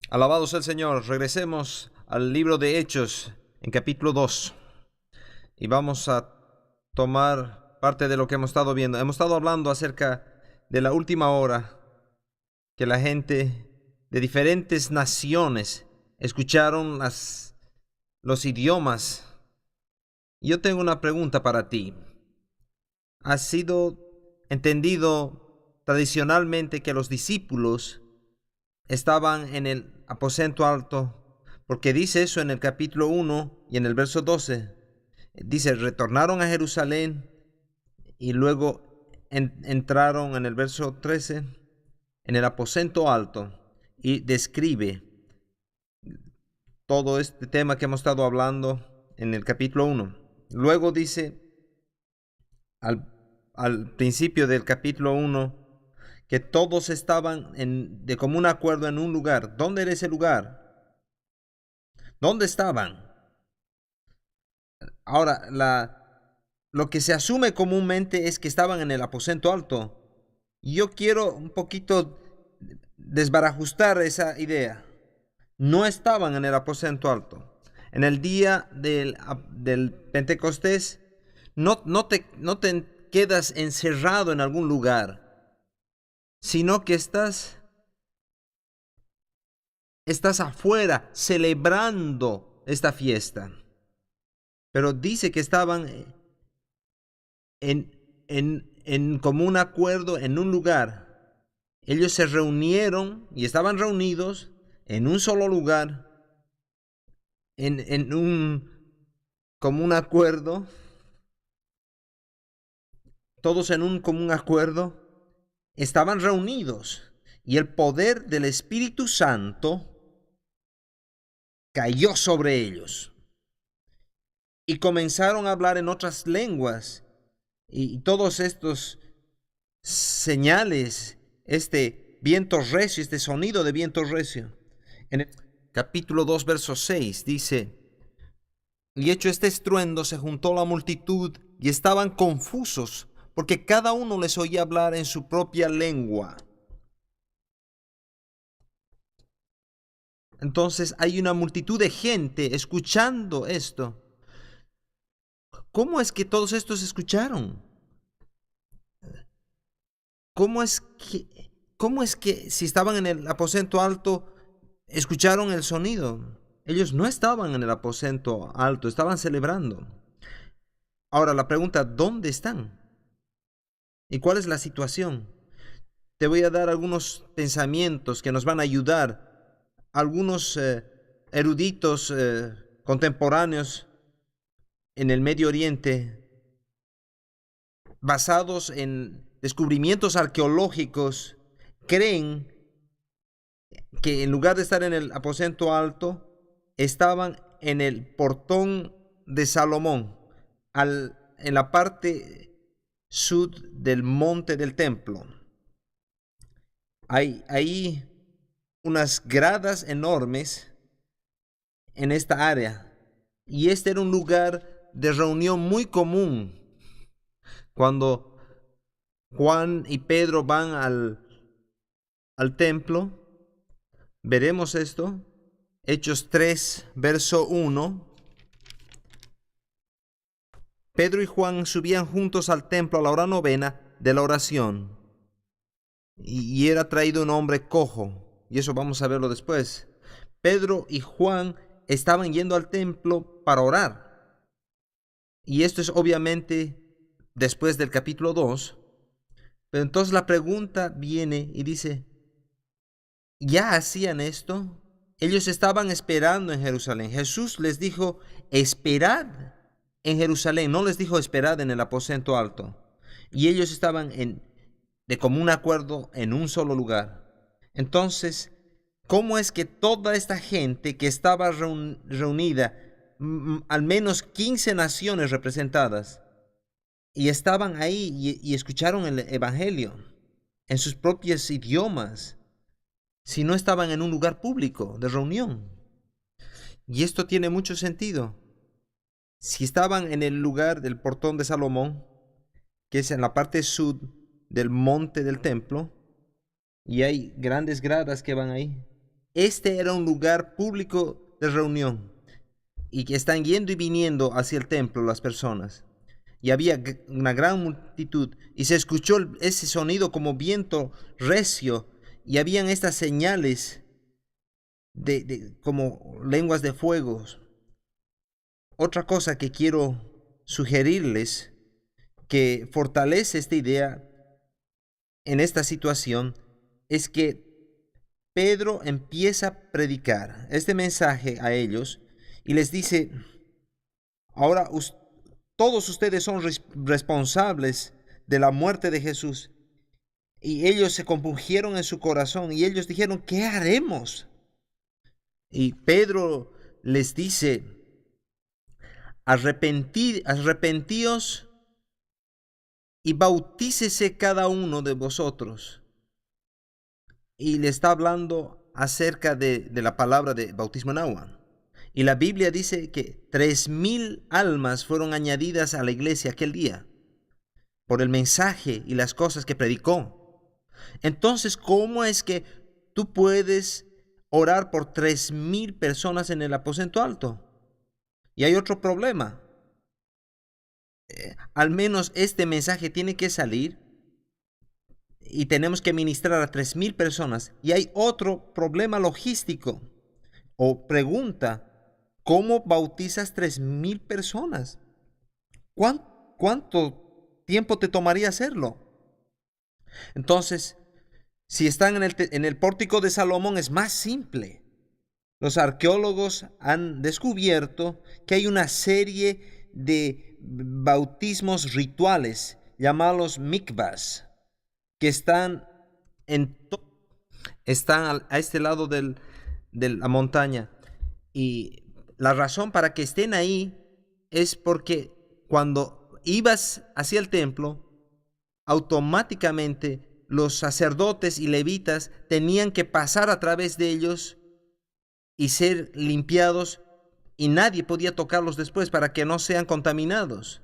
Alabado sea el Señor. Regresemos al libro de Hechos en capítulo 2 y vamos a tomar parte de lo que hemos estado viendo. Hemos estado hablando acerca de la última hora que la gente de diferentes naciones escucharon los idiomas. Y yo tengo una pregunta para ti. ¿Ha sido entendido tradicionalmente que los discípulos estaban en el aposento alto? Porque dice eso en el capítulo 1 y en el verso 12. Dice, retornaron a Jerusalén y luego entraron en el verso 13 en el aposento alto y describe todo este tema que hemos estado hablando en el capítulo 1. Luego dice al principio del capítulo 1 que todos estaban de común acuerdo en un lugar. ¿Dónde era ese lugar? ¿Dónde estaban? Ahora, lo que se asume comúnmente es que estaban en el aposento alto. Y yo quiero un poquito desbarajustar esa idea. No estaban en el aposento alto. En el día del Pentecostés, no te quedas encerrado en algún lugar, sino que estás afuera celebrando esta fiesta. Pero dice que estaban en común acuerdo en un lugar. Ellos se reunieron y estaban reunidos en un solo lugar, en un común acuerdo, todos en un común acuerdo, estaban reunidos y el poder del Espíritu Santo cayó sobre ellos y comenzaron a hablar en otras lenguas y todos estos señales, este viento recio, este sonido de viento recio. En el capítulo 2, verso 6 dice, y hecho este estruendo se juntó la multitud y estaban confusos porque cada uno les oía hablar en su propia lengua. Entonces hay una multitud de gente escuchando esto. ¿Cómo es que todos estos escucharon? ¿Cómo es que si estaban en el aposento alto escucharon el sonido? Ellos no estaban en el aposento alto, estaban celebrando. Ahora la pregunta, ¿dónde están? ¿Y cuál es la situación? Te voy a dar algunos pensamientos que nos van a ayudar. Algunos eruditos contemporáneos en el Medio Oriente, basados en descubrimientos arqueológicos, creen que en lugar de estar en el aposento alto, estaban en el portón de Salomón, en la parte sur del monte del templo. Hay ahí unas gradas enormes en esta área, y este era un lugar de reunión muy común. Cuando Juan y Pedro van al templo, veremos esto. Hechos 3, verso 1. Pedro y Juan subían juntos al templo a la hora novena de la oración. Y era traído un hombre cojo. Y eso vamos a verlo después. Pedro y Juan estaban yendo al templo para orar. Y esto es obviamente después del capítulo 2. Pero entonces la pregunta viene y dice, ¿ya hacían esto? Ellos estaban esperando en Jerusalén. Jesús les dijo, esperad en Jerusalén. No les dijo, esperad en el aposento alto. Y ellos estaban de común acuerdo en un solo lugar. Entonces, ¿cómo es que toda esta gente que estaba reunida, al menos 15 naciones representadas, y estaban ahí y escucharon el evangelio en sus propios idiomas, si no estaban en un lugar público de reunión? Y esto tiene mucho sentido. Si estaban en el lugar del portón de Salomón, que es en la parte sur del monte del templo, y hay grandes gradas que van ahí, este era un lugar público de reunión y que están yendo y viniendo hacia el templo las personas. Y había una gran multitud y se escuchó ese sonido como viento recio y habían estas señales como lenguas de fuego. Otra cosa que quiero sugerirles que fortalece esta idea en esta situación es que Pedro empieza a predicar este mensaje a ellos y les dice: ahora todos ustedes son responsables de la muerte de Jesús. Y ellos se compungieron en su corazón y ellos dijeron: ¿qué haremos? Y Pedro les dice: arrepentíos y bautícese cada uno de vosotros. Y le está hablando acerca de la palabra de bautismo en agua. Y la Biblia dice que 3,000 almas fueron añadidas a la iglesia aquel día por el mensaje y las cosas que predicó. Entonces, ¿cómo es que tú puedes orar por 3,000 personas en el aposento alto? Y hay otro problema. Al menos este mensaje tiene que salir y tenemos que ministrar a 3,000 personas. Y hay otro problema logístico o pregunta: ¿cómo bautizas 3,000 personas? ¿Cuánto tiempo te tomaría hacerlo? Entonces, si están en el pórtico de Salomón, es más simple. Los arqueólogos han descubierto que hay una serie de bautismos rituales llamados mikvahs que están a este lado de la montaña. Y la razón para que estén ahí es porque cuando ibas hacia el templo, automáticamente los sacerdotes y levitas tenían que pasar a través de ellos y ser limpiados, y nadie podía tocarlos después para que no sean contaminados.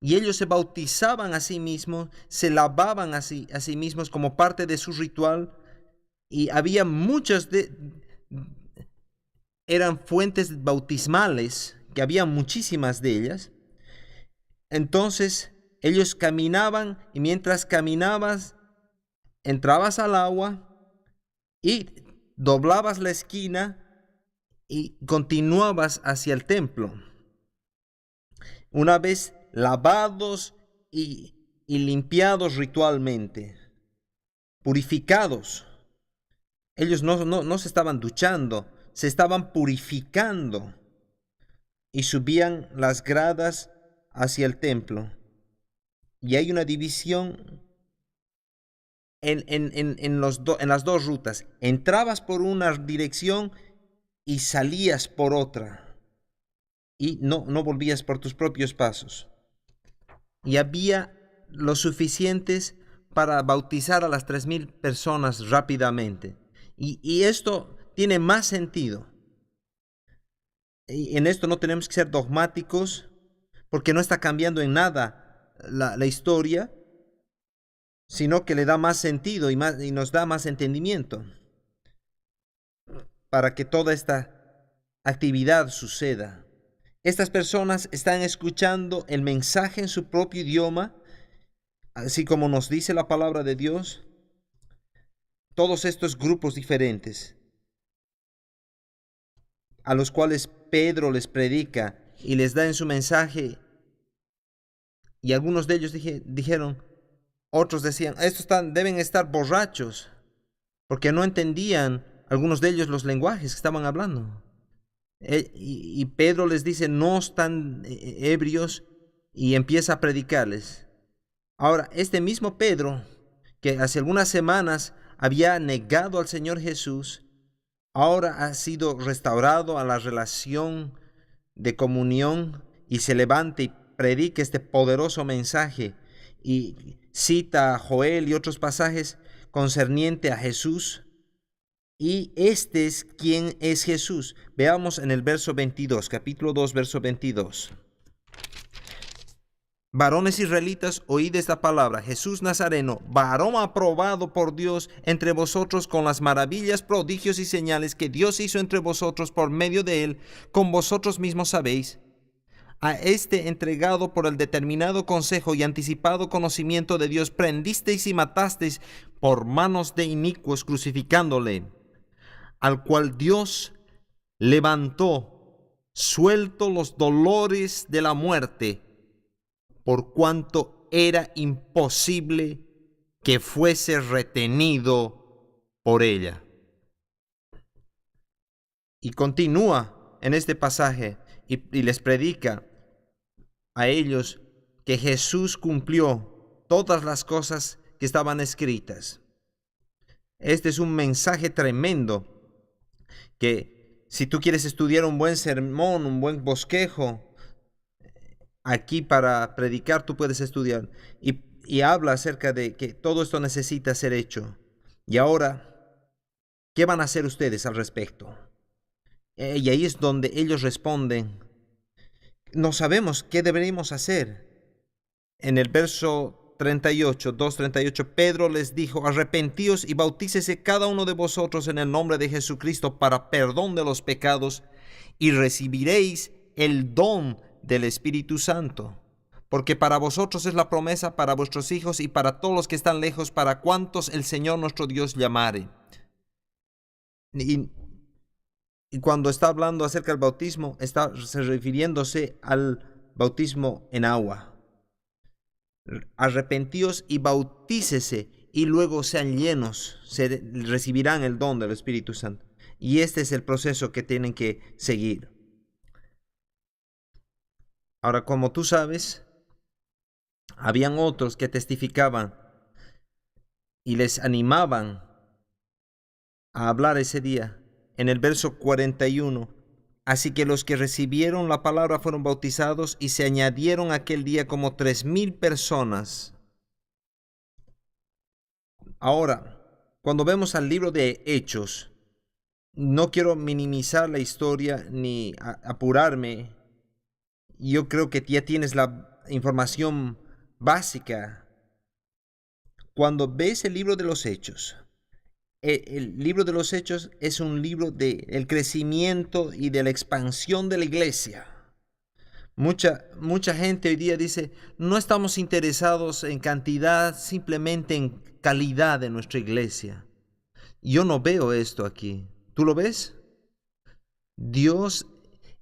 Y ellos se bautizaban a sí mismos, se lavaban a sí mismos como parte de su ritual, y había eran fuentes bautismales, que había muchísimas de ellas. Entonces ellos caminaban, y mientras caminabas, entrabas al agua y doblabas la esquina y continuabas hacia el templo. Una vez lavados y limpiados ritualmente, purificados, ellos no se estaban duchando, se estaban purificando y subían las gradas hacia el templo. Y hay una división en las dos rutas. Entrabas por una dirección y salías por otra, y no volvías por tus propios pasos. Y había lo suficientes para bautizar a las 3,000 personas rápidamente. Y esto tiene más sentido. Y en esto no tenemos que ser dogmáticos, porque no está cambiando en nada la historia, sino que le da más sentido y nos da más entendimiento para que toda esta actividad suceda. Estas personas están escuchando el mensaje en su propio idioma, así como nos dice la palabra de Dios. Todos estos grupos diferentes a los cuales Pedro les predica y les da en su mensaje, y algunos de ellos dijeron, otros decían: estos deben estar borrachos, porque no entendían algunos de ellos los lenguajes que estaban hablando. Y Pedro les dice: no están ebrios, y empieza a predicarles. Ahora, este mismo Pedro, que hace algunas semanas había negado al Señor Jesús, ahora ha sido restaurado a la relación de comunión y se levanta y predica este poderoso mensaje y cita a Joel y otros pasajes concerniente a Jesús. Y este es quien es Jesús. Veamos en el verso 22, capítulo 2, verso 22. Varones israelitas, oíd esta palabra: Jesús Nazareno, varón aprobado por Dios entre vosotros con las maravillas, prodigios y señales que Dios hizo entre vosotros por medio de él, con vosotros mismos sabéis. A este entregado por el determinado consejo y anticipado conocimiento de Dios, prendisteis y matasteis por manos de inicuos, crucificándole, al cual Dios levantó, suelto los dolores de la muerte, por cuanto era imposible que fuese retenido por ella. Y continúa en este pasaje y les predica a ellos que Jesús cumplió todas las cosas que estaban escritas. Este es un mensaje tremendo que si tú quieres estudiar un buen sermón, un buen bosquejo, aquí para predicar tú puedes estudiar y habla acerca de que todo esto necesita ser hecho. Y ahora, ¿qué van a hacer ustedes al respecto? Y ahí es donde ellos responden: no sabemos qué deberíamos hacer. En el verso 38, 2:38, Pedro les dijo: arrepentíos y bautícese cada uno de vosotros en el nombre de Jesucristo para perdón de los pecados, y recibiréis el don del Espíritu Santo. Porque para vosotros es la promesa, para vuestros hijos y para todos los que están lejos, para cuantos el Señor nuestro Dios llamare. Y cuando está hablando acerca del bautismo, está refiriéndose al bautismo en agua. Arrepentíos y bautícese, y luego sean llenos, recibirán el don del Espíritu Santo. Y este es el proceso que tienen que seguir. Ahora, como tú sabes, habían otros que testificaban y les animaban a hablar ese día. En el verso 41, así que los que recibieron la palabra fueron bautizados y se añadieron aquel día como 3,000 personas. Ahora, cuando vemos al libro de Hechos, no quiero minimizar la historia ni apurarme. Yo creo que ya tienes la información básica. Cuando ves el libro de los Hechos, el libro de los Hechos es un libro del crecimiento y de la expansión de la iglesia. Mucha gente hoy día dice: no estamos interesados en cantidad, simplemente en calidad de nuestra iglesia. Yo no veo esto aquí. ¿Tú lo ves? Dios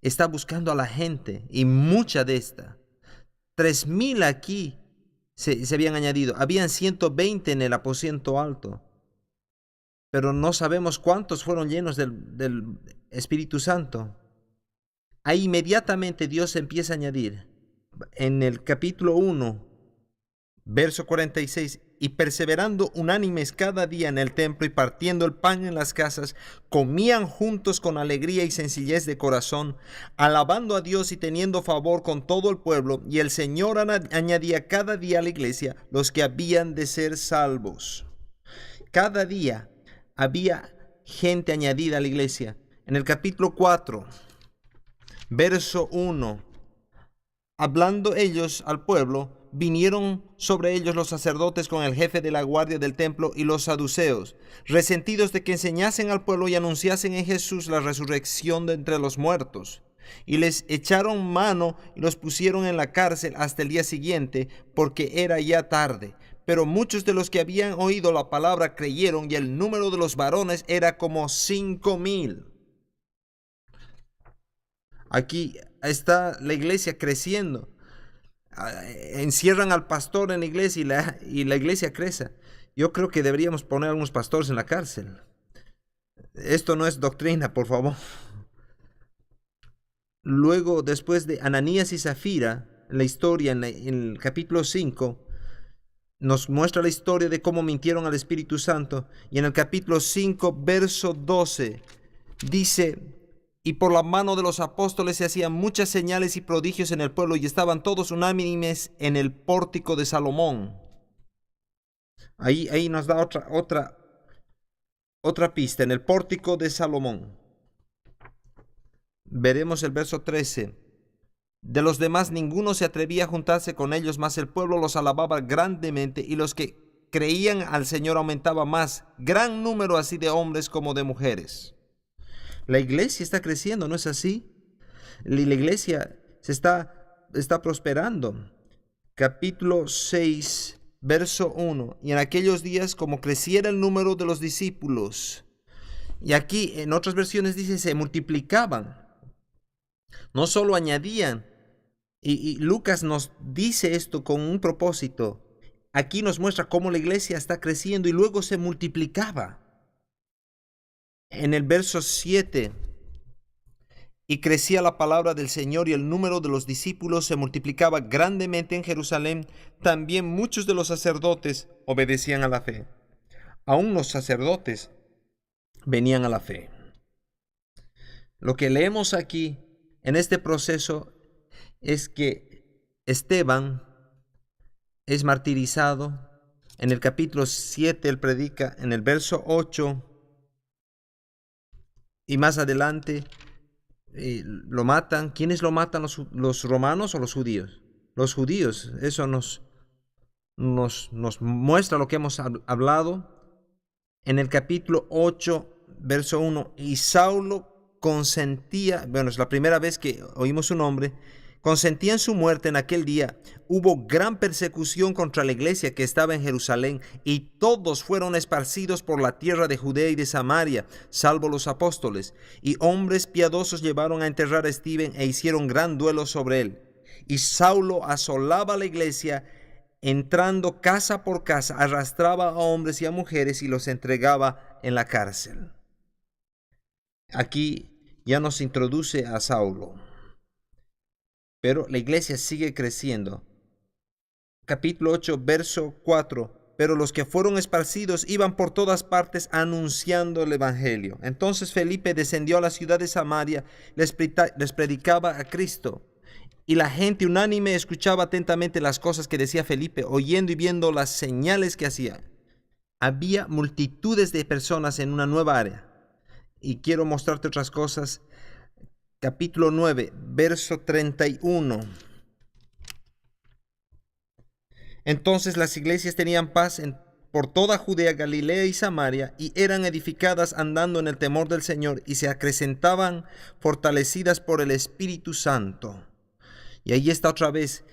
está buscando a la gente, y mucha de esta. 3,000 aquí se habían añadido. Habían 120 en el aposento alto, pero no sabemos cuántos fueron llenos del Espíritu Santo. Ahí inmediatamente Dios empieza a añadir. En el capítulo 1, verso 46, y perseverando unánimes cada día en el templo y partiendo el pan en las casas, comían juntos con alegría y sencillez de corazón, alabando a Dios y teniendo favor con todo el pueblo, y el Señor añadía cada día a la iglesia los que habían de ser salvos. Cada día había gente añadida a la iglesia. En el capítulo 4, verso 1, hablando ellos al pueblo, vinieron sobre ellos los sacerdotes con el jefe de la guardia del templo y los saduceos, resentidos de que enseñasen al pueblo y anunciasen en Jesús la resurrección de entre los muertos. Y les echaron mano y los pusieron en la cárcel hasta el día siguiente, porque era ya tarde. Pero muchos de los que habían oído la palabra creyeron, y el número de los varones era como 5,000. Aquí está la iglesia creciendo. Encierran al pastor en la iglesia y la iglesia crece. Yo creo que deberíamos poner a algunos pastores en la cárcel. Esto no es doctrina, por favor. Luego, después de Ananías y Zafira, la historia en el capítulo 5 nos muestra la historia de cómo mintieron al Espíritu Santo. Y en el capítulo 5, verso 12, dice: y por la mano de los apóstoles se hacían muchas señales y prodigios en el pueblo, y estaban todos unánimes en el pórtico de Salomón. Ahí nos da otra pista, en el pórtico de Salomón. Veremos el verso 13. De los demás ninguno se atrevía a juntarse con ellos, mas el pueblo los alababa grandemente, y los que creían al Señor aumentaba más, gran número así de hombres como de mujeres. La iglesia está creciendo, ¿no es así? La iglesia está prosperando. Capítulo 6, verso 1. Y en aquellos días, como creciera el número de los discípulos, y aquí en otras versiones dice se multiplicaban, no solo añadían. Y Lucas nos dice esto con un propósito. Aquí nos muestra cómo la iglesia está creciendo y luego se multiplicaba. En el verso 7, y crecía la palabra del Señor y el número de los discípulos se multiplicaba grandemente en Jerusalén. También muchos de los sacerdotes obedecían a la fe. Aún los sacerdotes venían a la fe. Lo que leemos aquí en este proceso es que Esteban es martirizado. En el capítulo 7 él predica, en el verso 8 y más adelante lo matan. ¿Quiénes lo matan? ¿Los romanos o los judíos? Los judíos. Eso nos muestra lo que hemos hablado. En el capítulo 8, verso 1, y Saulo consentía, bueno, es la primera vez que oímos su nombre, consentía en su muerte en aquel día. Hubo gran persecución contra la iglesia que estaba en Jerusalén, y todos fueron esparcidos por la tierra de Judea y de Samaria, salvo los apóstoles. Y hombres piadosos llevaron a enterrar a Esteban e hicieron gran duelo sobre él. Y Saulo asolaba la iglesia, entrando casa por casa, arrastraba a hombres y a mujeres y los entregaba en la cárcel. Aquí ya nos introduce a Saulo. Pero la iglesia sigue creciendo. Capítulo 8, verso 4. Pero los que fueron esparcidos iban por todas partes anunciando el evangelio. Entonces Felipe descendió a la ciudad de Samaria, les predicaba a Cristo. Y la gente unánime escuchaba atentamente las cosas que decía Felipe, oyendo y viendo las señales que hacía. Había multitudes de personas en una nueva área. Y quiero mostrarte otras cosas. Capítulo 9, verso 31. Entonces las iglesias tenían paz por toda Judea, Galilea y Samaria, y eran edificadas andando en el temor del Señor, y se acrecentaban fortalecidas por el Espíritu Santo. Y ahí está otra vez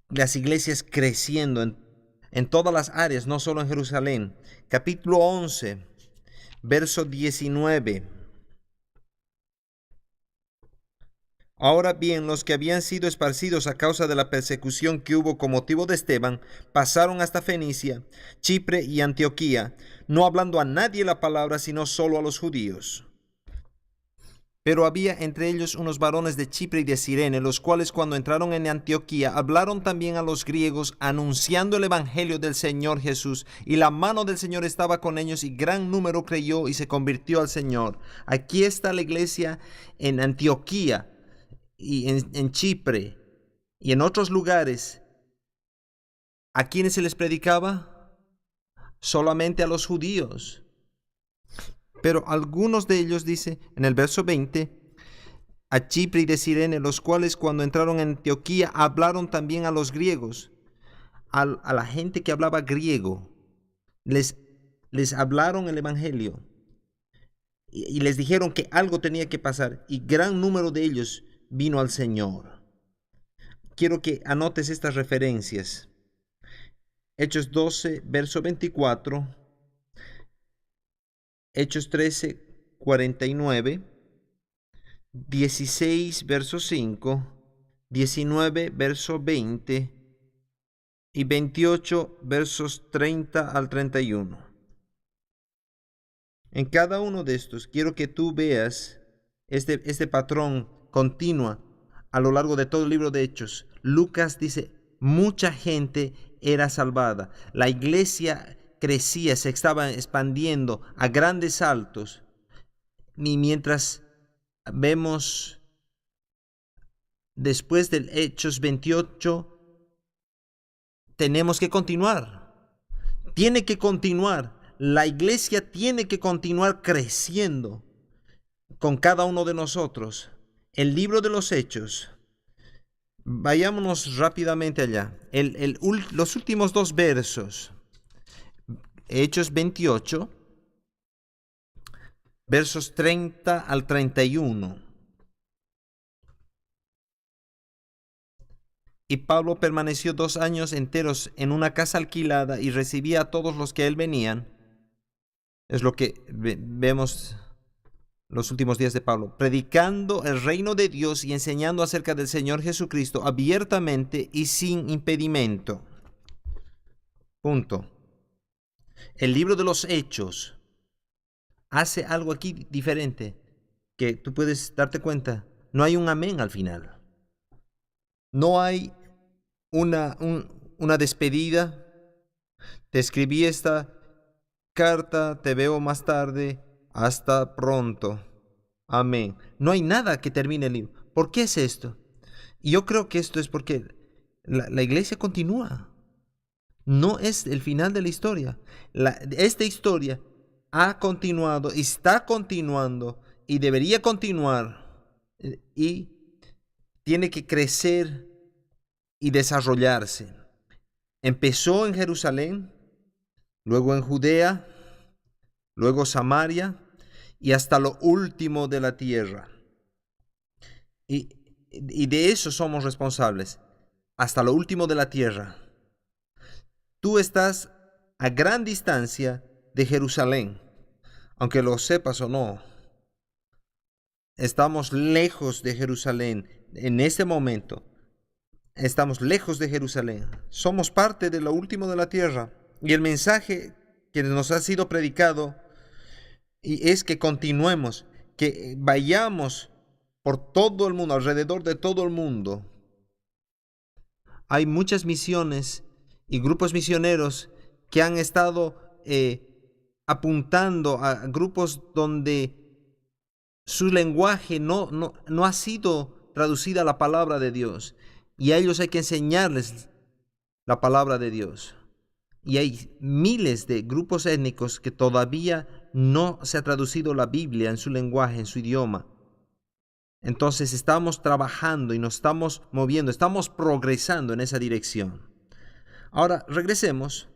las iglesias creciendo en todas las áreas, no solo en Jerusalén. Capítulo 11, verso 19. Ahora bien, los que habían sido esparcidos a causa de la persecución que hubo con motivo de Esteban, pasaron hasta Fenicia, Chipre y Antioquía, no hablando a nadie la palabra, sino solo a los judíos. Pero había entre ellos unos varones de Chipre y de Cirene, los cuales cuando entraron en Antioquía hablaron también a los griegos, anunciando el evangelio del Señor Jesús. Y la mano del Señor estaba con ellos, y gran número creyó y se convirtió al Señor. Aquí está la iglesia en Antioquía y en Chipre y en otros lugares. ¿A quiénes se les predicaba? Solamente a los judíos. Pero algunos de ellos, dice en el verso 20, a Chipre y de Cirene, los cuales cuando entraron en Antioquía hablaron también a los griegos, a la gente que hablaba griego, les hablaron el evangelio y les dijeron que algo tenía que pasar, y gran número de ellos vino al Señor. Quiero que anotes estas referencias. Hechos 12, verso 24. Hechos 13, 49, 16, verso 5, 19, verso 20 y 28, versos 30 al 31. En cada uno de estos quiero que tú veas este patrón continua a lo largo de todo el libro de Hechos. Lucas dice, mucha gente era salvada. La iglesia crecía, se estaba expandiendo a grandes saltos. Y mientras vemos después del Hechos 28, tenemos que continuar. Tiene que continuar. La iglesia tiene que continuar creciendo con cada uno de nosotros. El libro de los Hechos Vayámonos rápidamente allá. Los últimos dos versos. Hechos 28, versos 30 al 31. Y Pablo permaneció 2 años enteros en una casa alquilada y recibía a todos los que a él venían. Es lo que vemos los últimos días de Pablo, predicando el reino de Dios y enseñando acerca del Señor Jesucristo abiertamente y sin impedimento. Punto. El libro de los Hechos hace algo aquí diferente, que tú puedes darte cuenta. No hay un amén al final. No hay una despedida. Te escribí esta carta, te veo más tarde, hasta pronto. Amén. No hay nada que termine el libro. ¿Por qué es esto? Y yo creo que esto es porque la iglesia continúa. No es el final de la historia. Esta historia ha continuado, está continuando y debería continuar. Y tiene que crecer y desarrollarse. Empezó en Jerusalén, luego en Judea, luego Samaria y hasta lo último de la tierra. Y de eso somos responsables, hasta lo último de la tierra. Tú estás a gran distancia de Jerusalén, aunque lo sepas o no. Estamos lejos de Jerusalén en este momento. Estamos lejos de Jerusalén. Somos parte de lo último de la tierra. Y el mensaje que nos ha sido predicado es que continuemos, que vayamos por todo el mundo, alrededor de todo el mundo. Hay muchas misiones y grupos misioneros que han estado apuntando a grupos donde su lenguaje no ha sido traducida a la palabra de Dios. Y a ellos hay que enseñarles la palabra de Dios. Y hay miles de grupos étnicos que todavía no se ha traducido la Biblia en su lenguaje, en su idioma. Entonces estamos trabajando y nos estamos moviendo, estamos progresando en esa dirección. Ahora, regresemos,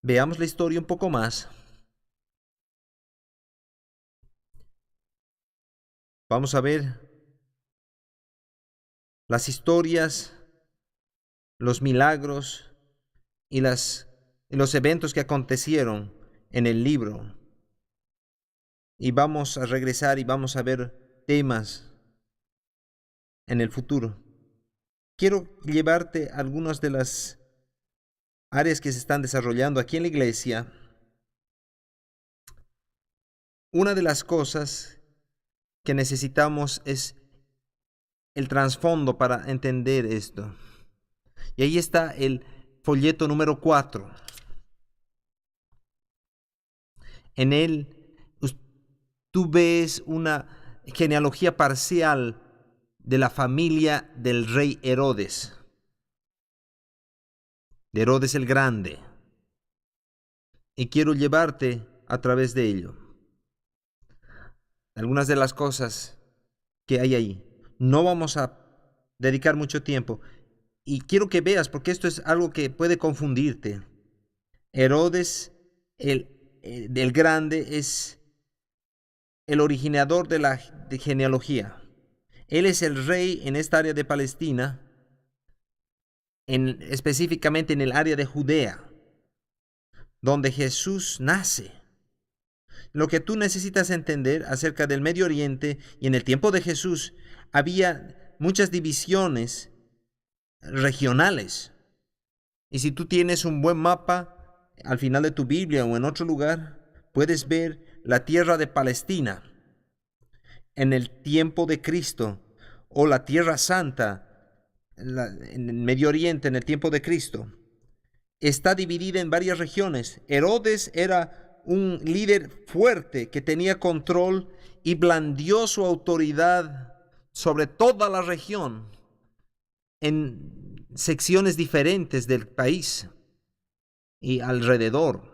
veamos la historia un poco más. Vamos a ver las historias, los milagros y los eventos que acontecieron en el libro. Y vamos a regresar y vamos a ver temas en el futuro. Quiero llevarte a algunas de las áreas que se están desarrollando aquí en la iglesia. Una de las cosas que necesitamos es el trasfondo para entender esto. Y ahí está el folleto número 4. En él tú ves una genealogía parcial de la familia del rey Herodes, de Herodes el Grande. Y quiero llevarte a través de ello. Algunas de las cosas que hay ahí. No vamos a dedicar mucho tiempo. Y quiero que veas, porque esto es algo que puede confundirte. Herodes el Grande es el originador de la genealogía. Él es el rey en esta área de Palestina, específicamente en el área de Judea, donde Jesús nace. Lo que tú necesitas entender acerca del Medio Oriente y en el tiempo de Jesús había muchas divisiones regionales. Y si tú tienes un buen mapa al final de tu Biblia o en otro lugar, puedes ver la tierra de Palestina en el tiempo de Cristo, o la Tierra Santa en el Medio Oriente en el tiempo de Cristo. Está dividida en varias regiones. Herodes era un líder fuerte que tenía control y blandió su autoridad sobre toda la región en secciones diferentes del país y alrededor.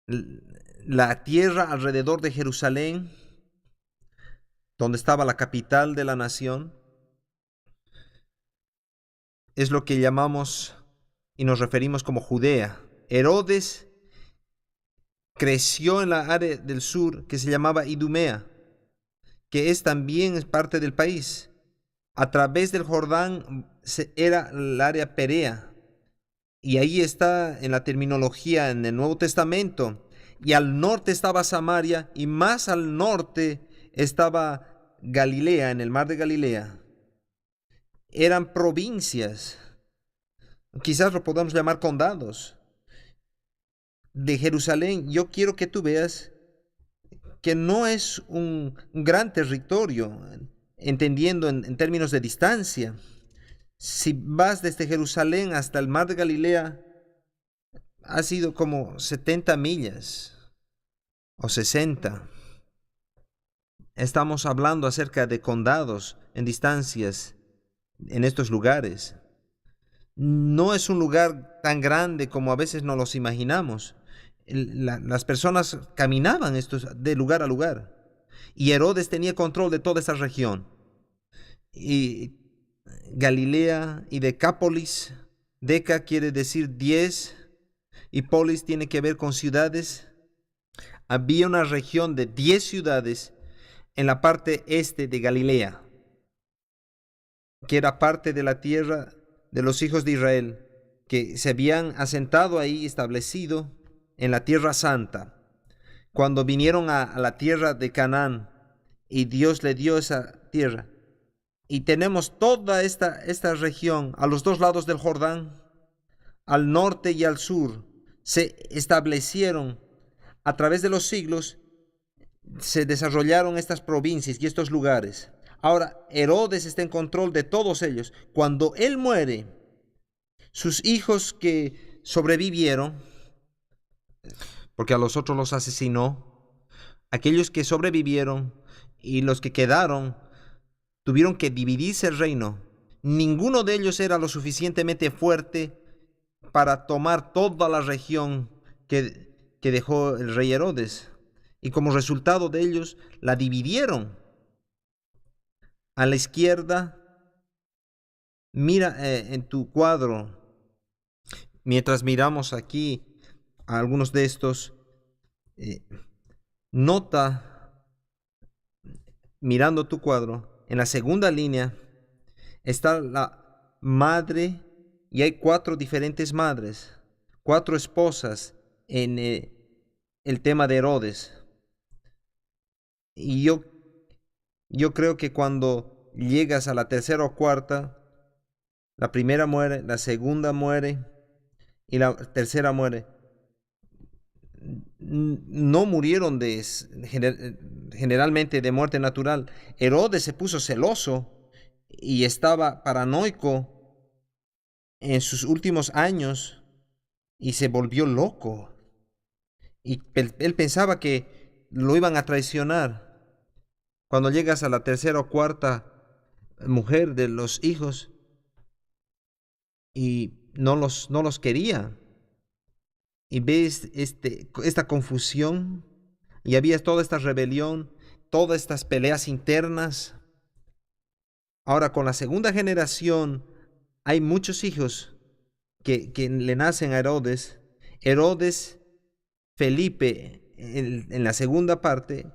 La tierra alrededor de Jerusalén, donde estaba la capital de la nación, es lo que llamamos y nos referimos como Judea. Herodes creció en la área del sur que se llamaba Idumea, que también es parte del país. A través del Jordán era el área Perea, y ahí está en la terminología en el Nuevo Testamento. Y al norte estaba Samaria, y más al norte estaba Galilea, en el mar de Galilea. Eran provincias, quizás lo podamos llamar condados de Jerusalén. Yo quiero que tú veas que no es un gran territorio, entendiendo en términos de distancia. Si vas desde Jerusalén hasta el mar de Galilea, ha sido como 70 millas o 60. Estamos hablando acerca de condados en distancias en estos lugares. No es un lugar tan grande como a veces nos los imaginamos. Las personas caminaban de lugar a lugar. Y Herodes tenía control de toda esa región. Y Galilea y Decápolis, Deca quiere decir 10, y polis tiene que ver con ciudades. Había una región de 10 ciudades en la parte este de Galilea, que era parte de la tierra de los hijos de Israel, que se habían asentado ahí, establecido en la tierra santa. Cuando vinieron a la tierra de Canaán, y Dios le dio esa tierra, y tenemos toda esta región a los dos lados del Jordán, al norte y al sur, se establecieron a través de los siglos, se desarrollaron estas provincias y estos lugares. Ahora, Herodes está en control de todos ellos. Cuando él muere, sus hijos que sobrevivieron, porque a los otros los asesinó, aquellos que sobrevivieron y los que quedaron, tuvieron que dividirse el reino. Ninguno de ellos era lo suficientemente fuerte para tomar toda la región que dejó el rey Herodes. Y como resultado de ellos, la dividieron. A la izquierda, mira en tu cuadro, mientras miramos aquí a algunos de estos, nota, mirando tu cuadro, en la segunda línea está la madre, y hay 4 diferentes madres, 4 esposas en el tema de Herodes. Y yo creo que cuando llegas a la tercera o cuarta, la primera muere, la segunda muere y la tercera muere. No murieron generalmente de muerte natural. Herodes se puso celoso y estaba paranoico en sus últimos años y se volvió loco. Y él pensaba que lo iban a traicionar. Cuando llegas a la tercera o cuarta mujer de los hijos y no los quería, y ves esta confusión, y había toda esta rebelión, todas estas peleas internas. Ahora, con la segunda generación hay muchos hijos que le nacen a Herodes. Herodes Felipe, en la segunda parte,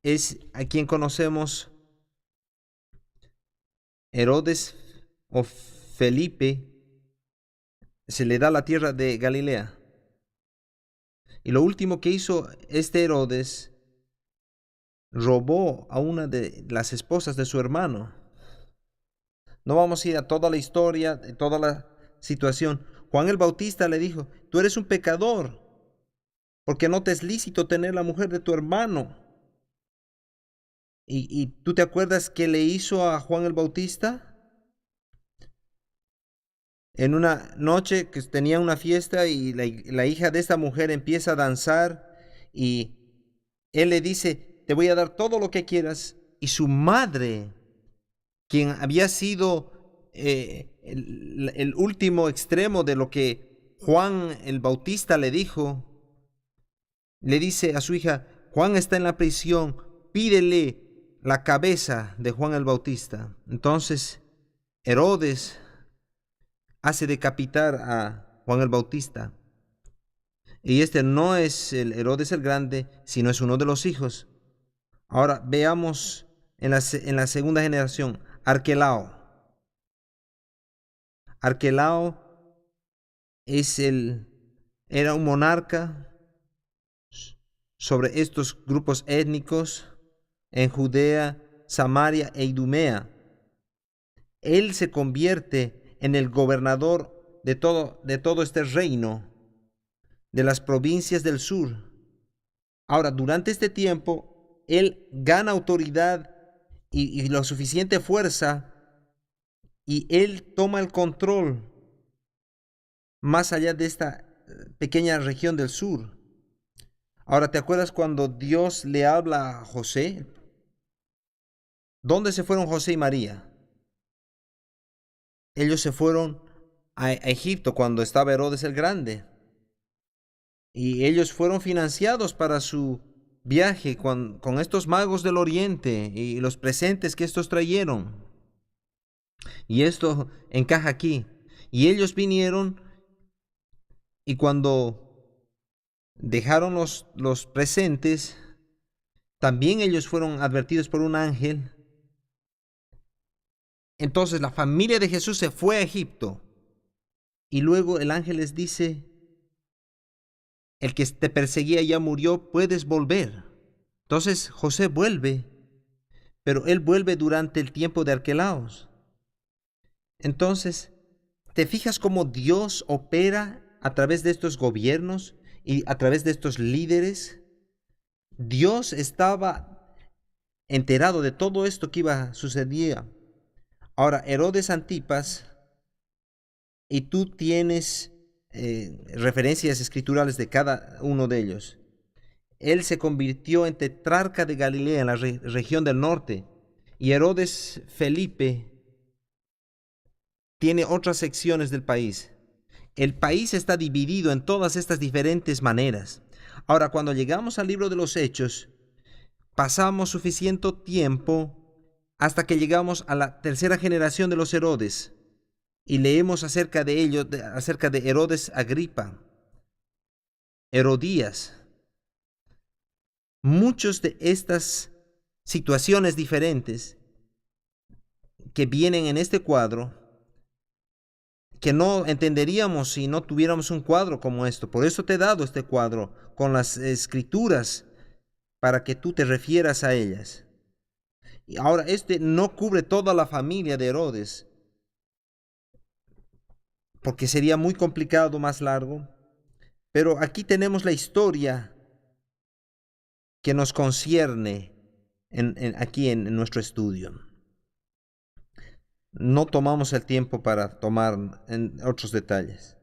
es a quien conocemos Herodes o Felipe. Se le da la tierra de Galilea. Y lo último que hizo este Herodes, robó a una de las esposas de su hermano. No vamos a ir a toda la historia, de toda la situación. Juan el Bautista le dijo: tú eres un pecador, porque no te es lícito tener la mujer de tu hermano. ¿Y tú te acuerdas qué le hizo a Juan el Bautista? En una noche que tenía una fiesta, y la hija de esta mujer empieza a danzar, y él le dice: te voy a dar todo lo que quieras. Y su madre, quien había sido el último extremo de lo que Juan el Bautista le dijo, le dice a su hija: Juan está en la prisión, pídele la cabeza de Juan el Bautista. Entonces Herodes hace decapitar a Juan el Bautista. Y este no es el Herodes el Grande, sino es uno de los hijos. Ahora veamos en la segunda generación, Arquelao. Arquelao era un monarca sobre estos grupos étnicos en Judea, Samaria e Idumea. Él se convierte en el gobernador de todo este reino, de las provincias del sur. Ahora, durante este tiempo, él gana autoridad y la suficiente fuerza, y él toma el control más allá de esta pequeña región del sur. Ahora, ¿te acuerdas cuando Dios le habla a José? ¿Dónde se fueron José y María? Ellos se fueron a Egipto cuando estaba Herodes el Grande. Y ellos fueron financiados para su viaje con estos magos del oriente y los presentes que estos trajeron. Y esto encaja aquí. Y ellos vinieron, y cuando dejaron los presentes, también ellos fueron advertidos por un ángel. Entonces la familia de Jesús se fue a Egipto. Y luego el ángel les dice: el que te perseguía ya murió, puedes volver. Entonces José vuelve, pero él vuelve durante el tiempo de Arquelaos. Entonces, ¿te fijas cómo Dios opera a través de estos gobiernos y a través de estos líderes? Dios estaba enterado de todo esto que iba a suceder. Ahora, Herodes Antipas, y tú tienes referencias escriturales de cada uno de ellos. Él se convirtió en tetrarca de Galilea, en la región del norte, y Herodes Felipe tiene otras secciones del país. El país está dividido en todas estas diferentes maneras. Ahora, cuando llegamos al libro de los Hechos, pasamos suficiente tiempo hasta que llegamos a la tercera generación de los Herodes, y leemos acerca de ellos, acerca de Herodes Agripa, Herodías. Muchas de estas situaciones diferentes que vienen en este cuadro, que no entenderíamos si no tuviéramos un cuadro como esto. Por eso te he dado este cuadro con las escrituras, para que tú te refieras a ellas. Y ahora, este no cubre toda la familia de Herodes, porque sería muy complicado, más largo. Pero aquí tenemos la historia que nos concierne aquí en nuestro estudio. No tomamos el tiempo para tomar en otros detalles.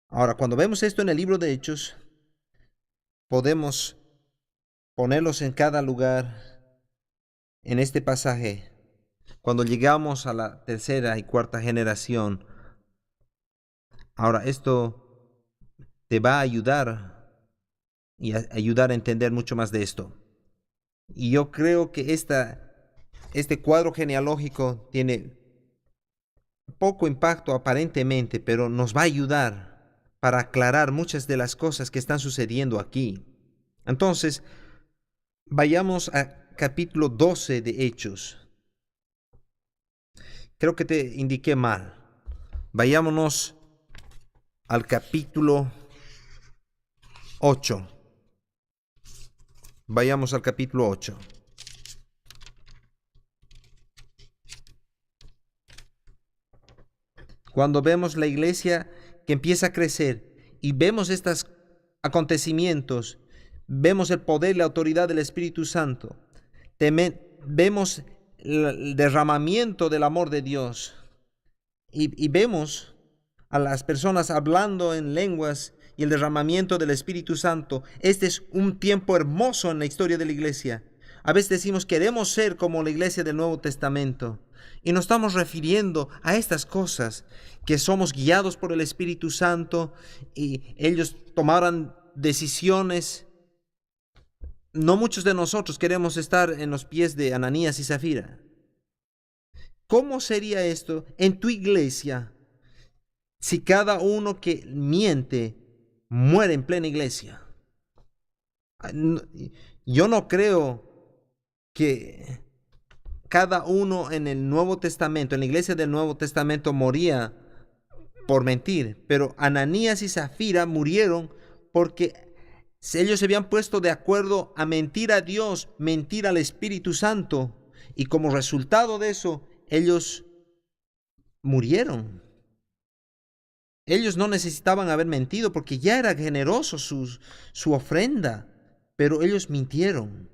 Ahora, cuando vemos esto en el libro de Hechos, podemos ponerlos en cada lugar en este pasaje. Cuando llegamos a la tercera y cuarta generación, ahora esto te va a ayudar y a ayudar a entender mucho más de esto. Y yo creo que este cuadro genealógico tiene poco impacto aparentemente, pero nos va a ayudar para aclarar muchas de las cosas que están sucediendo aquí. Entonces, vayamos a capítulo 12 de Hechos. Creo que te indiqué mal. Vayámonos al capítulo 8. Vayamos al capítulo 8. Cuando vemos la iglesia que empieza a crecer y vemos estos acontecimientos, vemos el poder y la autoridad del Espíritu Santo, vemos el derramamiento del amor de Dios, y vemos a las personas hablando en lenguas y el derramamiento del Espíritu Santo. Este es un tiempo hermoso en la historia de la iglesia. A veces decimos, queremos ser como la iglesia del Nuevo Testamento, y nos estamos refiriendo a estas cosas, que somos guiados por el Espíritu Santo, y ellos tomaron decisiones. No muchos de nosotros queremos estar en los pies de Ananías y Zafira. ¿Cómo sería esto en tu iglesia si cada uno que miente muere en plena iglesia? Yo no creo que cada uno en el Nuevo Testamento, en la iglesia del Nuevo Testamento, moría por mentir, pero Ananías y Zafira murieron porque ellos se habían puesto de acuerdo a mentir a Dios, mentir al Espíritu Santo, y como resultado de eso, ellos murieron. Ellos no necesitaban haber mentido porque ya era generoso su ofrenda, pero ellos mintieron.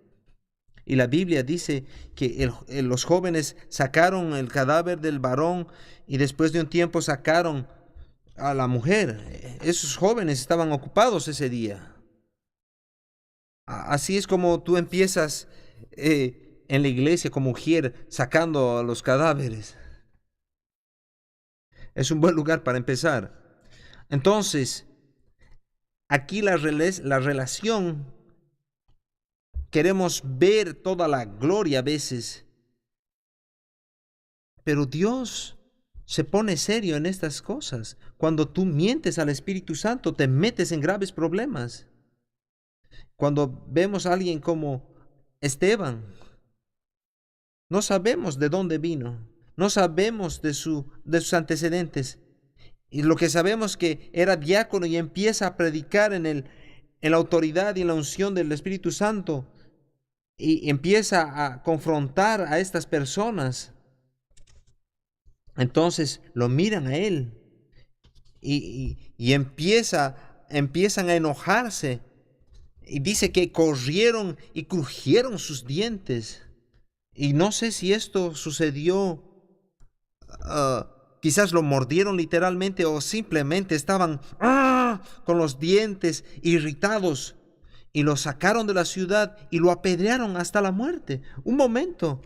Y la Biblia dice que los jóvenes sacaron el cadáver del varón y después de un tiempo sacaron a la mujer. Esos jóvenes estaban ocupados ese día. Así es como tú empiezas en la iglesia como mujer sacando a los cadáveres. Es un buen lugar para empezar. Entonces, aquí la relación, queremos ver toda la gloria a veces, pero Dios se pone serio en estas cosas. Cuando tú mientes al Espíritu Santo, te metes en graves problemas. Cuando vemos a alguien como Esteban, no sabemos de dónde vino, no sabemos de sus antecedentes. Y lo que sabemos es que era diácono y empieza a predicar en la autoridad y en la unción del Espíritu Santo. Y empieza a confrontar a estas personas. Entonces lo miran a él y empiezan a enojarse. Y dice que corrieron y crujieron sus dientes. Y no sé si esto sucedió, quizás lo mordieron literalmente o simplemente estaban con los dientes irritados. Y lo sacaron de la ciudad y lo apedrearon hasta la muerte. Un momento,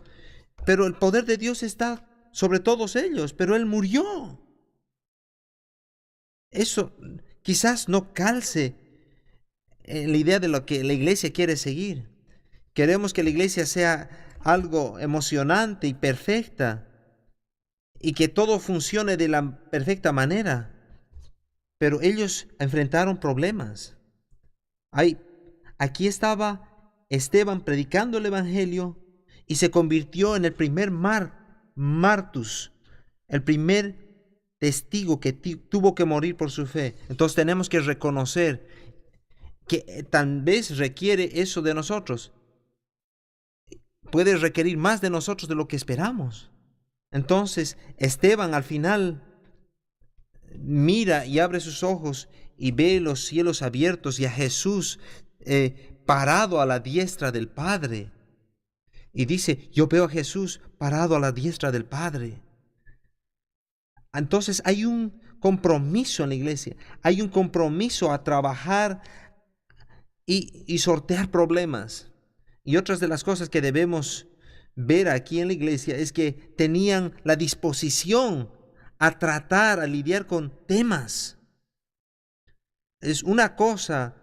pero el poder de Dios está sobre todos ellos, pero él murió. Eso quizás no calce en la idea de lo que la iglesia quiere seguir. Queremos que la iglesia sea algo emocionante y perfecta y que todo funcione de la perfecta manera, pero ellos enfrentaron problemas. Aquí estaba Esteban predicando el evangelio y se convirtió en el primer martus, el primer testigo que tuvo que morir por su fe. Entonces tenemos que reconocer que tal vez requiere eso de nosotros. Puede requerir más de nosotros de lo que esperamos. Entonces Esteban al final mira y abre sus ojos y ve los cielos abiertos y a Jesús parado a la diestra del Padre. Y dice, yo veo a Jesús parado a la diestra del Padre. Entonces hay un compromiso en la iglesia. Hay un compromiso a trabajar y sortear problemas. Y otras de las cosas que debemos ver aquí en la iglesia es que tenían la disposición a tratar, a lidiar con temas. Es una cosa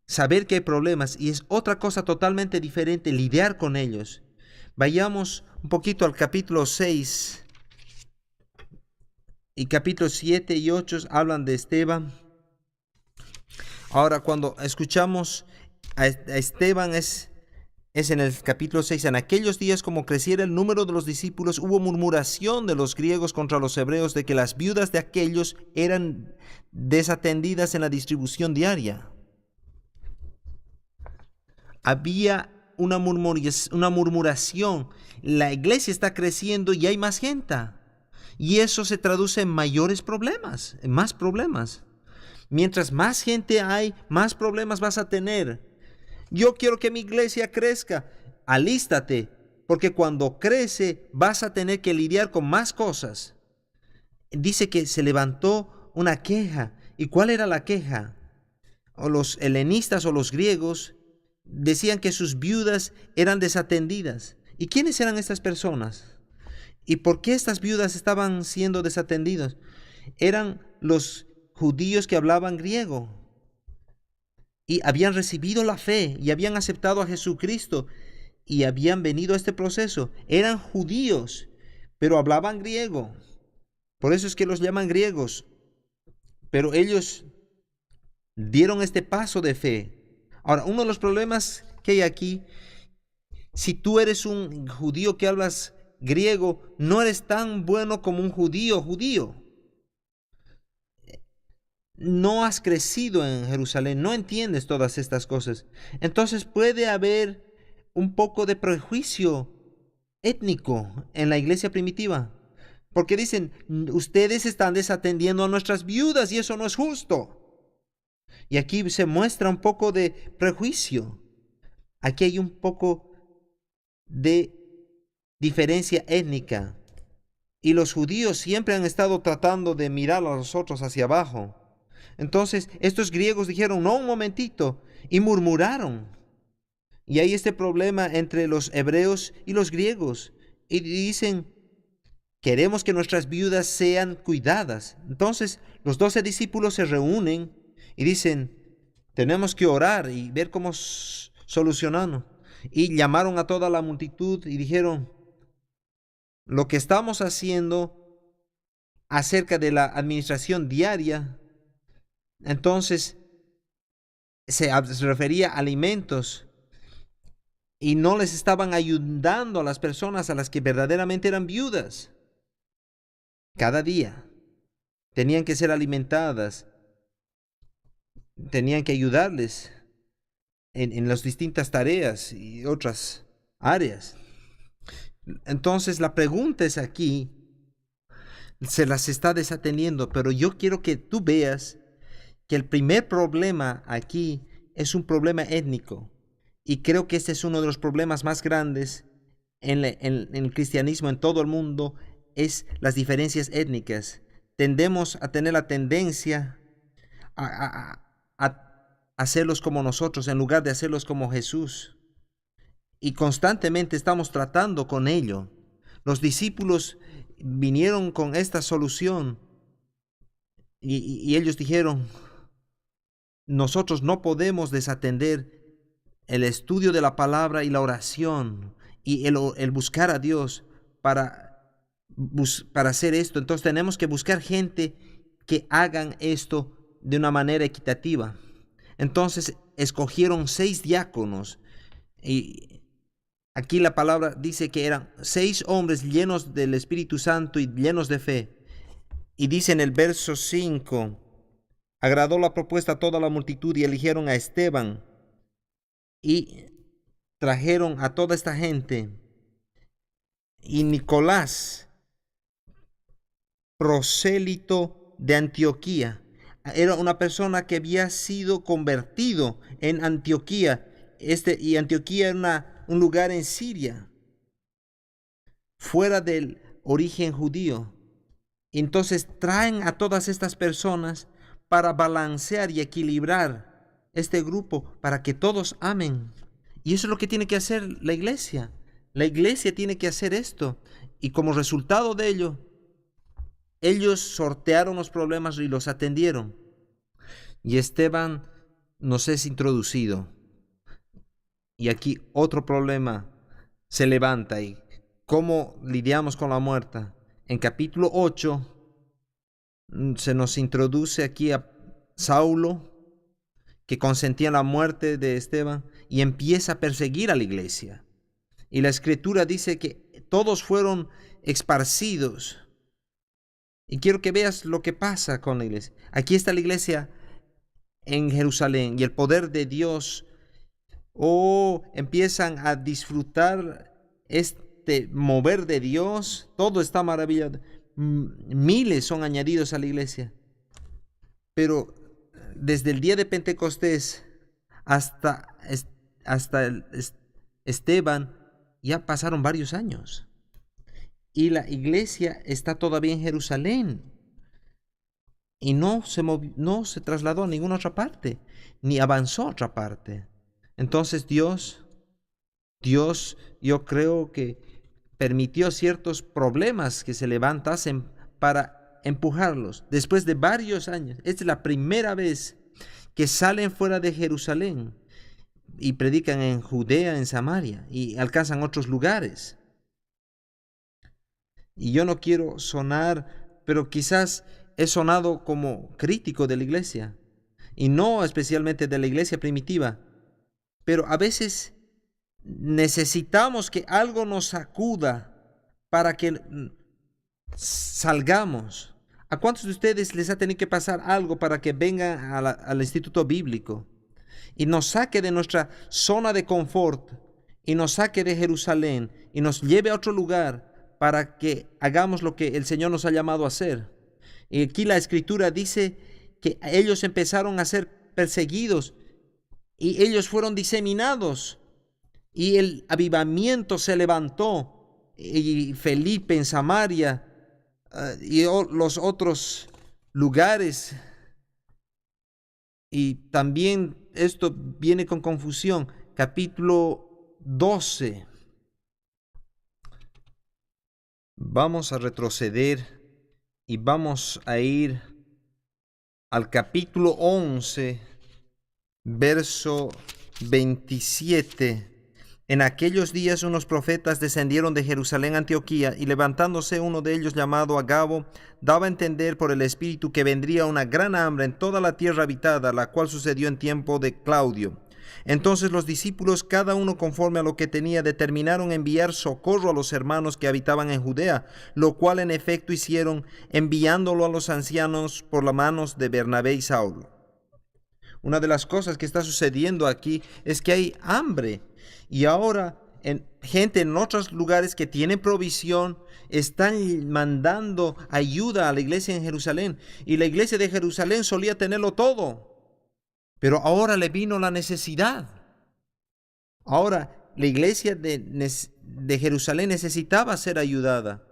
saber que hay problemas y es otra cosa totalmente diferente lidiar con ellos. Vayamos un poquito al capítulo 6 y capítulos 7 y 8 hablan de Esteban. Ahora cuando escuchamos a Esteban es en el capítulo 6. En aquellos días, como creciera el número de los discípulos, hubo murmuración de los griegos contra los hebreos de que las viudas de aquellos eran desatendidas en la distribución diaria. Había una murmuración. La iglesia está creciendo y hay más gente. Y eso se traduce en mayores problemas, en más problemas. Mientras más gente hay, más problemas vas a tener. Yo quiero que mi iglesia crezca. Alístate, porque cuando crece vas a tener que lidiar con más cosas. Dice que se levantó una queja. ¿Y cuál era la queja? O los helenistas o los griegos decían que sus viudas eran desatendidas. ¿Y quiénes eran estas personas? ¿Y por qué estas viudas estaban siendo desatendidas? Eran los judíos que hablaban griego y habían recibido la fe y habían aceptado a Jesucristo y habían venido a este proceso. Eran judíos pero hablaban griego. Por eso es que los llaman griegos. Pero ellos dieron este paso de fe. Ahora, uno de los problemas que hay aquí, si tú eres un judío que hablas griego, no eres tan bueno como un judío. No has crecido en Jerusalén, no entiendes todas estas cosas. Entonces puede haber un poco de prejuicio étnico en la iglesia primitiva. Porque dicen, ustedes están desatendiendo a nuestras viudas y eso no es justo. Y aquí se muestra un poco de prejuicio. Aquí hay un poco de diferencia étnica. Y los judíos siempre han estado tratando de mirar a los otros hacia abajo. Entonces estos griegos dijeron, no, un momentito, y murmuraron. Y hay este problema entre los hebreos y los griegos. Y dicen, queremos que nuestras viudas sean cuidadas. Entonces los 12 discípulos se reúnen y dicen, tenemos que orar y ver cómo solucionamos. Y llamaron a toda la multitud y dijeron, lo que estamos haciendo acerca de la administración diaria, entonces se refería a alimentos, y no les estaban ayudando a las personas a las que verdaderamente eran viudas. Cada día tenían que ser alimentadas, tenían que ayudarles en las distintas tareas y otras áreas. Entonces la pregunta es aquí, se las está desatendiendo, pero yo quiero que tú veas que el primer problema aquí es un problema étnico. Y creo que este es uno de los problemas más grandes en el cristianismo en todo el mundo, es las diferencias étnicas. Tendemos a tener la tendencia a hacerlos como nosotros en lugar de hacerlos como Jesús. Y constantemente estamos tratando con ello. Los discípulos vinieron con esta solución y ellos dijeron, nosotros no podemos desatender el estudio de la palabra y la oración y el buscar a Dios para hacer esto. Entonces tenemos que buscar gente que hagan esto de una manera equitativa. Entonces escogieron 6 diáconos, y aquí la palabra dice que eran 6 hombres llenos del Espíritu Santo y llenos de fe. Y dice en el verso 5, agradó la propuesta a toda la multitud y eligieron a Esteban y trajeron a toda esta gente. Y Nicolás, prosélito de Antioquía, era una persona que había sido convertido en Antioquía. Y Antioquía era un lugar en Siria, fuera del origen judío. Entonces traen a todas estas personas para balancear y equilibrar este grupo, para que todos amen. Y eso es lo que tiene que hacer la iglesia. La iglesia tiene que hacer esto. Y como resultado de ello, ellos sortearon los problemas y los atendieron. Y Esteban nos es introducido. Y aquí otro problema se levanta. ¿Y cómo lidiamos con la muerte? En capítulo 8 se nos introduce aquí a Saulo, que consentía la muerte de Esteban, y empieza a perseguir a la iglesia. Y la escritura dice que todos fueron esparcidos. Y quiero que veas lo que pasa con la iglesia. Aquí está la iglesia en Jerusalén y el poder de Dios. Empiezan a disfrutar este mover de Dios. Todo está maravilloso. Miles son añadidos a la iglesia. Pero desde el día de Pentecostés hasta Esteban ya pasaron varios años. Y la iglesia está todavía en Jerusalén. Y no se trasladó a ninguna otra parte, ni avanzó a otra parte. Entonces Dios, yo creo que permitió ciertos problemas que se levantasen para empujarlos. Después de varios años, esta es la primera vez que salen fuera de Jerusalén y predican en Judea, en Samaria, y alcanzan otros lugares. Y yo no quiero sonar, pero quizás he sonado como crítico de la iglesia, y no especialmente de la iglesia primitiva, pero a veces necesitamos que algo nos sacuda para que salgamos. ¿A cuántos de ustedes les ha tenido que pasar algo para que vengan al instituto bíblico y nos saque de nuestra zona de confort y nos saque de Jerusalén y nos lleve a otro lugar para que hagamos lo que el Señor nos ha llamado a hacer? Y aquí la Escritura dice que ellos empezaron a ser perseguidos y ellos fueron diseminados y el avivamiento se levantó, y Felipe en Samaria y los otros lugares. Y también esto viene con confusión. Capítulo 12. Vamos a retroceder y vamos a ir al capítulo 11, verso 27. En aquellos días unos profetas descendieron de Jerusalén a Antioquía, y levantándose uno de ellos llamado Agabo, daba a entender por el Espíritu que vendría una gran hambre en toda la tierra habitada, la cual sucedió en tiempo de Claudio. Entonces los discípulos, cada uno conforme a lo que tenía, determinaron enviar socorro a los hermanos que habitaban en Judea, lo cual en efecto hicieron, enviándolo a los ancianos por las manos de Bernabé y Saulo. Una de las cosas que está sucediendo aquí es que hay hambre. Y ahora gente en otros lugares que tienen provisión están mandando ayuda a la iglesia en Jerusalén. Y la iglesia de Jerusalén solía tenerlo todo. Pero ahora le vino la necesidad. Ahora la iglesia de Jerusalén necesitaba ser ayudada.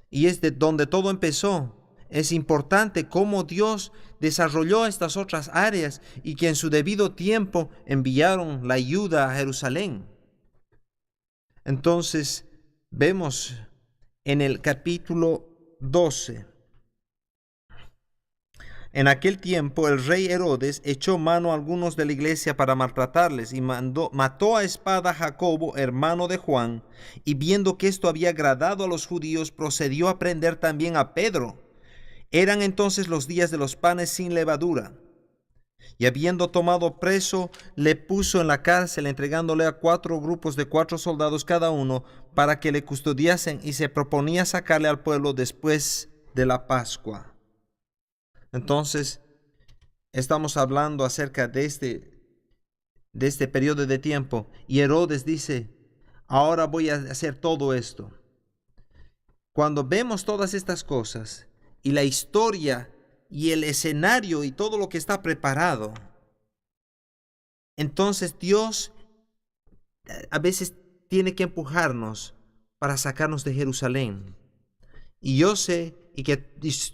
Y es de donde todo empezó. Es importante cómo Dios desarrolló estas otras áreas y que en su debido tiempo enviaron la ayuda a Jerusalén. Entonces, vemos en el capítulo 12. En aquel tiempo el rey Herodes echó mano a algunos de la iglesia para maltratarles y mató a espada a Jacobo, hermano de Juan, y viendo que esto había agradado a los judíos, procedió a prender también a Pedro. Eran entonces los días de los panes sin levadura. Y habiendo tomado preso, le puso en la cárcel, entregándole a 4 grupos de 4 soldados cada uno, para que le custodiasen, y se proponía sacarle al pueblo después de la Pascua. Entonces, estamos hablando acerca de este periodo de tiempo, y Herodes dice, ahora voy a hacer todo esto. Cuando vemos todas estas cosas, y la historia, y el escenario, y todo lo que está preparado, entonces Dios a veces tiene que empujarnos para sacarnos de Jerusalén. Y yo sé, y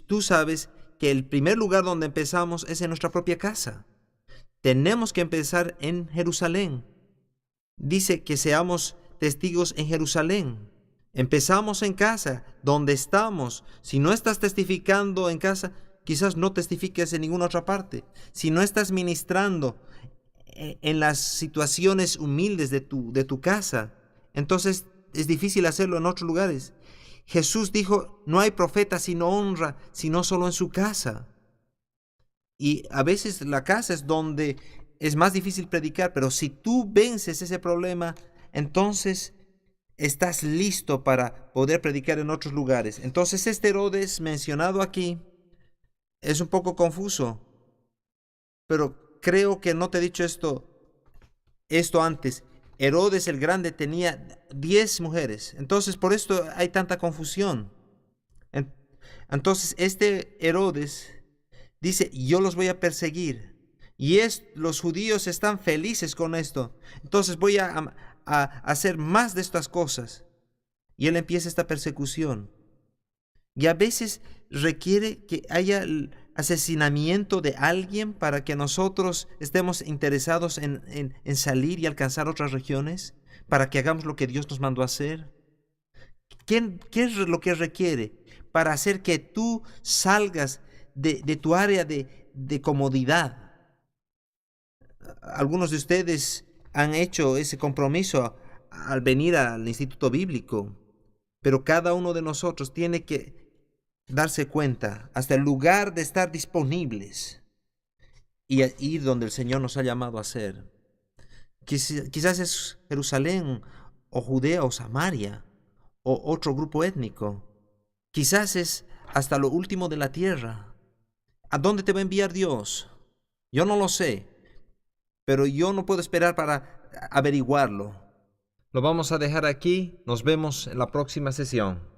tú sabes, que el primer lugar donde empezamos es en nuestra propia casa. Tenemos que empezar en Jerusalén. Dice que seamos testigos en Jerusalén. Empezamos en casa, donde estamos. Si no estás testificando en casa, quizás no testifiques en ninguna otra parte. Si no estás ministrando en las situaciones humildes de tu casa, entonces es difícil hacerlo en otros lugares. Jesús dijo, no hay profeta sino honra, sino solo en su casa. Y a veces la casa es donde es más difícil predicar, pero si tú vences ese problema, entonces estás listo para poder predicar en otros lugares. Entonces este Herodes mencionado aquí es un poco confuso, pero creo que no te he dicho esto antes. Herodes el Grande tenía 10 mujeres. Entonces, por esto hay tanta confusión. Entonces, este Herodes dice, yo los voy a perseguir. Y los judíos están felices con esto. Entonces, voy a hacer más de estas cosas. Y él empieza esta persecución. Y a veces requiere que haya el asesinamiento de alguien para que nosotros estemos interesados en salir y alcanzar otras regiones, para que hagamos lo que Dios nos mandó a hacer. ¿Qué es lo que requiere para hacer que tú salgas de tu área de comodidad? Algunos de ustedes han hecho ese compromiso al venir al Instituto Bíblico. Pero cada uno de nosotros tiene que darse cuenta hasta el lugar de estar disponibles y ir donde el Señor nos ha llamado a ser. Quizás es Jerusalén o Judea o Samaria o otro grupo étnico. Quizás es hasta lo último de la tierra. ¿A dónde te va a enviar Dios? Yo no lo sé, pero yo no puedo esperar para averiguarlo. Lo vamos a dejar aquí. Nos vemos en la próxima sesión.